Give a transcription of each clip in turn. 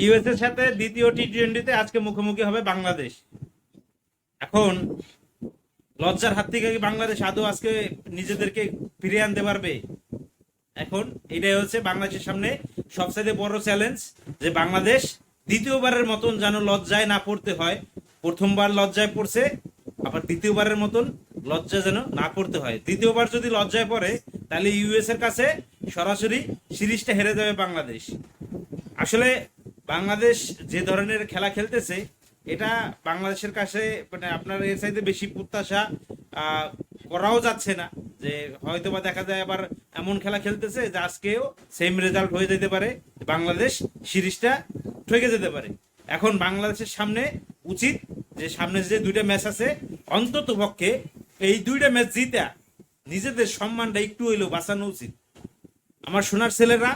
US এর সাথে দ্বিতীয় টি-20তে আজকে মুখোমুখি হবে বাংলাদেশ। এখন লজ্জার হাত থেকে কি বাংলাদেশ আদৌ আজকে নিজেদেরকে ফিরিয়ে আনতে পারবে? এখন এটাই হচ্ছে বাংলাদেশের সামনে সবচেয়ে বড় চ্যালেঞ্জ, যে বাংলাদেশ দ্বিতীয়বারের মতন যেন লজ্জায় না পড়তে হয়। প্রথমবার লজ্জায় পড়ছে, আবার দ্বিতীয়বারের মতন লজ্জা যেন না পড়তে হয়। দ্বিতীয়বার যদি লজ্জায় পড়ে, তাহলে ইউএস এর কাছে সরাসরি সিরিজটা হেরে যাবে বাংলাদেশ। আসলে বাংলাদেশ যে ধরনের খেলা খেলতেছে, এটা বাংলাদেশের কাছে মানে আপনার এর চাইতে বেশি প্রত্যাশা আহ, করাও যাচ্ছে না। যে হয়তো বা দেখা যায় আবার এমন খেলা খেলতেছে যে আজকেও সেম রেজাল্ট হয়ে যেতে পারে, বাংলাদেশ সিরিজটা ঠকে যেতে পারে। এখন বাংলাদেশের সামনে উচিত যে সামনে যে দুইটা ম্যাচ আছে, অন্তত পক্ষে এই দুইটা ম্যাচ জিতা নিজেদের সম্মানটা একটু হইলেও বাঁচানো উচিত। আমার সোনার ছেলেরা,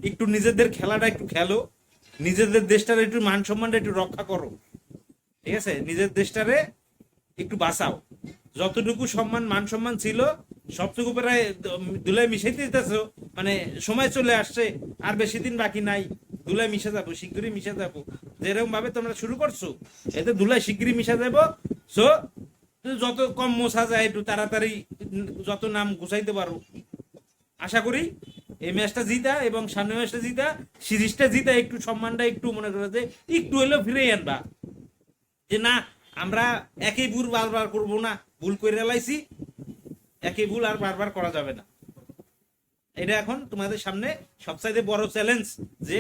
একটু নিজেদের খেলাটা একটু খেলো, নিজেদের দেশটার একটু মান সম্মানটা একটু রক্ষা করো, ঠিক আছে? নিজের দেশটারে একটু বাঁচাও। যতটুকু সম্মান মান সম্মান ছিল সবটুকু প্রায় ধুলায় মিশাইতে দিতেছো। মানে সময় চলে আসছে, আর বেশি দিন বাকি নাই, ধুলায় মিশে যাবো, শিগগিরই মিশে যাবো। যেরকম ভাবে তোমরা শুরু করছো, এতে ধুলায় শিগগিরই মিশে যাবো। সো যত কম মোছা যায় একটু তাড়াতাড়ি যত নাম গুছাইতে পারো। আশা করি এই ম্যাচটা জিতা এবং সামনের ম্যাচটা জিতা, সিরিজটা জিতা, একটু সম্মানটা একটু মনে করে যে একটু হলেও ফিরে আনবা। যে না, আমরা একই ভুল বারবার করবো না, ভুল করে লাইছি, একই ভুল আর বারবার করা যাবে না। এটা এখন তোমাদের সামনে সবচাইতে বড় চ্যালেঞ্জ, যে